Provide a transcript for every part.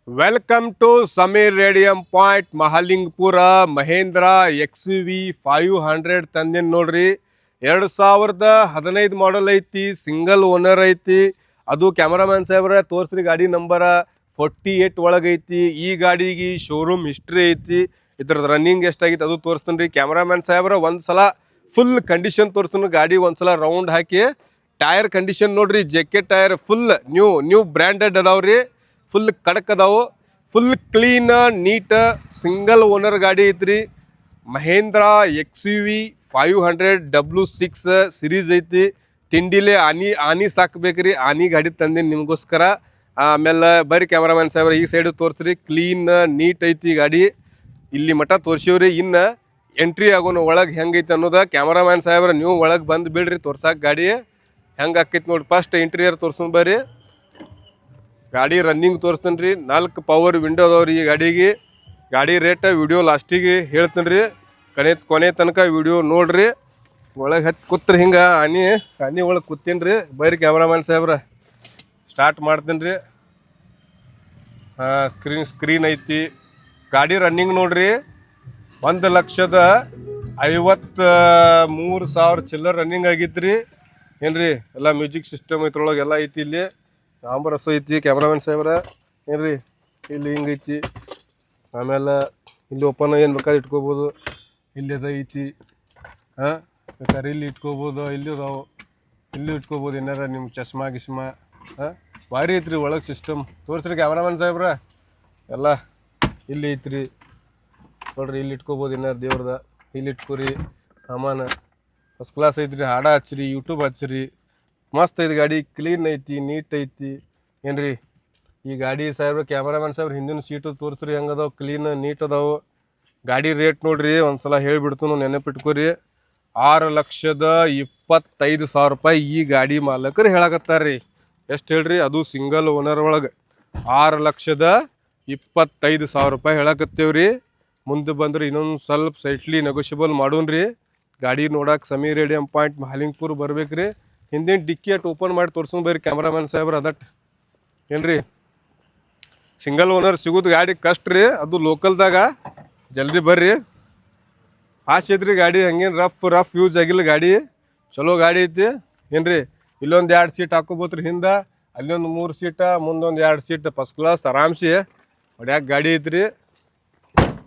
Welcome to Samir Radium Point, Mahalingpura, Mahindra XUV 500 ತಂದಿನ ನೋಡ್ರಿ. 2015 ಮಾಡಲ್ ಐತಿ, single owner ಐತಿ. ಅದು ಕ್ಯಾಮರಾಮನ್ ಸಾಹೇಬ್ರ ತೋರ್ಸ್ರಿ ಗಾಡಿ ನಂಬರ 48 ಒಳಗೈತಿ. ಈ ಗಾಡಿಗೆ ಶೋರೂಮ್ ಹಿಸ್ಟ್ರಿ ಐತಿ. ಇದ್ರದ್ದು ರನ್ನಿಂಗ್ ಎಷ್ಟಾಗಿತ್ತು ಅದು ತೋರಿಸ್ತೀನಿ ರೀ. ಕ್ಯಾಮರಾಮನ್ ಸಾಹೇಬ್ರ ಒಂದ್ಸಲ ಫುಲ್ ಕಂಡೀಷನ್ ತೋರಿಸ್ತೀನಿ. ಗಾಡಿ ಒಂದ್ಸಲ ರೌಂಡ್ ಹಾಕಿ ಟೈರ್ ಕಂಡೀಷನ್ ನೋಡ್ರಿ. ಜೆಕೆಟ್ ಟೈರ್ ಫುಲ್ ನ್ಯೂ ಬ್ರ್ಯಾಂಡೆಡ್ ಅದಾವ್ರಿ. ಫುಲ್ ಕಡಕ್ ಅದಾವು, full clean neat single owner ಗಾಡಿ ಐತ್ರಿ. ಮಹೇಂದ್ರ XUV 500W6 ಸಿರೀಸ್ ಐತಿ. ತಿಂಡಿಲೆ ಆನಿ ಸಾಕ್ಬೇಕ್ರಿ. ಆನಿ ಗಾಡಿ ತಂದಿನಿ ನಿಮಗೋಸ್ಕರ. ಆಮೇಲೆ ಬರ್ರಿ ಕ್ಯಾಮ್ರಾಮನ್ ಸಾಹೇಬ್ರ ಈ ಸೈಡ್ ತೋರಿಸ್ರಿ. ಕ್ಲೀನ್ ನೀಟ್ ಐತಿ ಗಾಡಿ. ಇಲ್ಲಿ ಮಠ ತೋರ್ಸಿವ್ರಿ. ಇನ್ನು ಎಂಟ್ರಿ ಆಗೋನು ಒಳಗೆ ಹೆಂಗೈತಿ ಅನ್ನೋದ ಕ್ಯಾಮ್ರಾಮನ್ ಸಾಹೇಬ್ರ ನೀವು ಒಳಗೆ ಬಂದು ಬಿಡ್ರಿ ತೋರ್ಸಾಕ ಗಾಡಿ ಹೆಂಗೆ ಆಕೈತಿ ನೋಡಿ. ಫಸ್ಟ್ ಇಂಟೀರಿಯರ್ ತೋರ್ಸೋಣ ಬರ್ರಿ. ಗಾಡಿ ರನ್ನಿಂಗ್ ತೋರಿಸ್ತೀನಿ ರೀ. 4 ಪವರ್ ವಿಂಡೋ ಅದಾವ್ರಿ ಈ ಗಾಡಿಗೆ. ಗಾಡಿ ರೇಟ್ ವಿಡಿಯೋ ಲಾಸ್ಟಿಗೆ ಹೇಳ್ತೀನಿ ರೀ. ಕೊನೆ ತನಕ ವಿಡಿಯೋ ನೋಡ್ರಿ. ಒಳಗೆ ಹತ್ತಿ ಕೂತ್ರಿ ಹಿಂಗೆ ಆನಿ ಒಳಗೆ ಕೂತೀನಿ ರೀ. ಬರ್ರಿ ಕ್ಯಾಮ್ರಾಮನ್ ಸಾಹೇಬ್ರ ಸ್ಟಾರ್ಟ್ ಮಾಡ್ತೀನಿ ರೀ. ಸ್ಕ್ರೀನ್ ಐತಿ. ಗಾಡಿ ರನ್ನಿಂಗ್ ನೋಡ್ರಿ 1,53,000 ಚಿಲ್ಲರ್ ರನ್ನಿಂಗ್ ಆಗಿತ್ತು ರೀ. ಏನ್ರಿ ಎಲ್ಲ ಮ್ಯೂಸಿಕ್ ಸಿಸ್ಟಮ್ ಐತ್ರೊಳಗೆ ಎಲ್ಲ ಐತಿ. ಇಲ್ಲಿ ಆಂಬರಸ್ ಐತಿ ಕ್ಯಾಮ್ರಾಮನ್ ಸಾಹೇಬ್ರ. ಏನ್ರಿ ಇಲ್ಲಿ ಹಿಂಗೈತಿ. ಆಮೇಲೆ ಇಲ್ಲಿ ಓಪನ್ ಏನು ಬೇಕಾದ್ರೆ ಇಟ್ಕೋಬೋದು. ಇಲ್ಲಿ ಅದ ಐತಿ. ಬೇಕಾದ್ರೆ ಇಲ್ಲಿ ಇಟ್ಕೋಬೋದು. ಇಲ್ಲಿ ಅದಾವು, ಇಲ್ಲಿ ಇಟ್ಕೋಬೋದು. ಏನಾರ ನಿಮ್ಮ ಚಶ್ಮಾ ಗಿಶ್ಮಾ ಭಾರಿ ಐತ್ರಿ ಒಳಗೆ ಸಿಸ್ಟಮ್. ತೋರಿಸ್ರಿ ಕ್ಯಾಮ್ರಾಮನ್ ಸಾಹೇಬ್ರ. ಎಲ್ಲ ಇಲ್ಲಿ ಐತ್ರಿ ನೋಡ್ರಿ. ಇಲ್ಲಿ ಇಟ್ಕೋಬೋದು ಏನಾರು ದೇವ್ರದ. ಇಲ್ಲಿ ಇಟ್ಕೋರಿ ಸಾಮಾನು. ಫಸ್ಟ್ ಕ್ಲಾಸ್ ಐತ್ರಿ. ಹಾಡ ಹಚ್ಚಿರಿ, ಯೂಟ್ಯೂಬ್ ಹಚ್ಚಿರಿ. ಮಸ್ತ್ ಐತಿ ಗಾಡಿ. ಕ್ಲೀನ್ ಐತಿ, ನೀಟ್ ಐತಿ. ಏನ್ರಿ ಈ ಗಾಡಿ ಸಾಹೇಬ್ರ ಕ್ಯಾಮ್ರಾಮನ್ ಸಾಹೇಬ್ರ ಹಿಂದಿನ ಸೀಟು ತೋರಿಸ್ರಿ ಹೆಂಗದಾವು. ಕ್ಲೀನ್ ನೀಟ್ ಅದಾವು. ಗಾಡಿ ರೇಟ್ ನೋಡ್ರಿ ಒಂದ್ಸಲ ಹೇಳಿಬಿಡ್ತು, ನೆನಪಿಟ್ಕೋರಿ. 6,25,000 ರೂಪಾಯಿ ಈ ಗಾಡಿ ಮಾಲಕರು ಹೇಳಕತ್ತಾರ್ರಿ. ಎಷ್ಟು ಹೇಳ್ರಿ? ಅದು ಸಿಂಗಲ್ ಓನರ್ ಒಳಗೆ 6,25,000 ರೂಪಾಯಿ ಹೇಳಕತ್ತೇವ್ರಿ. ಮುಂದೆ ಬಂದ್ರೆ ಇನ್ನೊಂದು ಸ್ವಲ್ಪ ಸೈಟ್ಲಿ ನೆಗೋಷಿಯಬಲ್ ಮಾಡೋಣ್ರಿ. ಗಾಡಿ ನೋಡಕ್ಕೆ ಸಮೀರ್ ರೇಡಿಯಂ ಪಾಯಿಂಟ್ ಮಹಾಲಿಂಗ್ಪುರ್ ಬರ್ಬೇಕ್ರಿ. ಹಿಂದಿನ ಡಿಕ್ಕಿ ಅಟ್ ಓಪನ್ ಮಾಡಿ ತೋರ್ಸೋಣ ಬರ್ರಿ ಕ್ಯಾಮ್ರಾಮನ್ ಸಾಹೇಬ್ರ. ಅದಟ್ ಏನ್ರಿ ಸಿಂಗಲ್ ಓನರ್ ಸಿಗೋದು ಗಾಡಿ ಕಷ್ಟ ರೀ. ಅದು ಲೋಕಲ್ದಾಗ. ಜಲ್ದಿ ಬರ್ರಿ. ಆಸೆ ಐತ್ರಿ ಗಾಡಿ. ಹಂಗೇನು ರಫ್ ಯೂಸ್ ಆಗಿಲ್ಲ ಗಾಡಿ. ಚಲೋ ಗಾಡಿ ಐತಿ. ಏನ್ರಿ ಇಲ್ಲೊಂದು 2 ಸೀಟ್ ಹಾಕೋಬೋತ್ರಿ. ಹಿಂದೆ ಅಲ್ಲೊಂದು 3 ಸೀಟ, ಮುಂದೊಂದು 2 ಸೀಟ್. ಫಸ್ಟ್ ಕ್ಲಾಸ್ ಆರಾಮ್ಸಿ ಹೊಡ್ಯಾಕ ಗಾಡಿ ಐತ್ರಿ.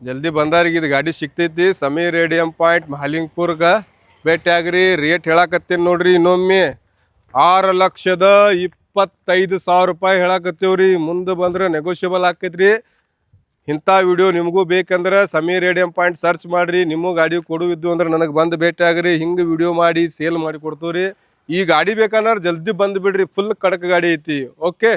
ಜಲ್ದಿ ಬಂದಾರಿಗೆ ಇದು ಗಾಡಿ ಸಿಗ್ತೈತಿ. ಸಮೀರ್ ರೇಡಿಯಂ ಪಾಯಿಂಟ್ ಮಹಾಲಿಂಗ್ಪುರ್ಗೆ ಭೇಟಿ ಆಗ್ರಿ. ರೇಟ್ ಹೇಳಕತ್ತೀನಿ ನೋಡ್ರಿ ಇನ್ನೊಮ್ಮೆ. 6,25,000 ರೂಪಾಯಿ ಹೇಳಕತ್ತೀವ್ರಿ. ಮುಂದೆ ಬಂದ್ರೆ ನೆಗೋಷಿಯಬಲ್ ಆಕೈತ್ರಿ. ಇಂಥ ವಿಡಿಯೋ ನಿಮಗೂ ಬೇಕಂದ್ರೆ ಸಮೀರ್ ರೇಡಿಯಂ ಪಾಯಿಂಟ್ ಸರ್ಚ್ ಮಾಡಿರಿ. ನಿಮ್ಮ ಗಾಡಿ ಕೊಡುವಿದ್ದು ಅಂದ್ರೆ ನನಗೆ ಬಂದು ಭೇಟಿ ಆಗ್ರಿ. ಹಿಂಗೆ ವಿಡಿಯೋ ಮಾಡಿ ಸೇಲ್ ಮಾಡಿ ಕೊಡ್ತೀವಿ ರೀ. ಈ ಗಾಡಿ ಬೇಕಂದ್ರೆ ಜಲ್ದಿ ಬಂದು ಬಿಡ್ರಿ. ಫುಲ್ ಕಡಕ್ ಗಾಡಿ ಐತಿ. ಓಕೆ.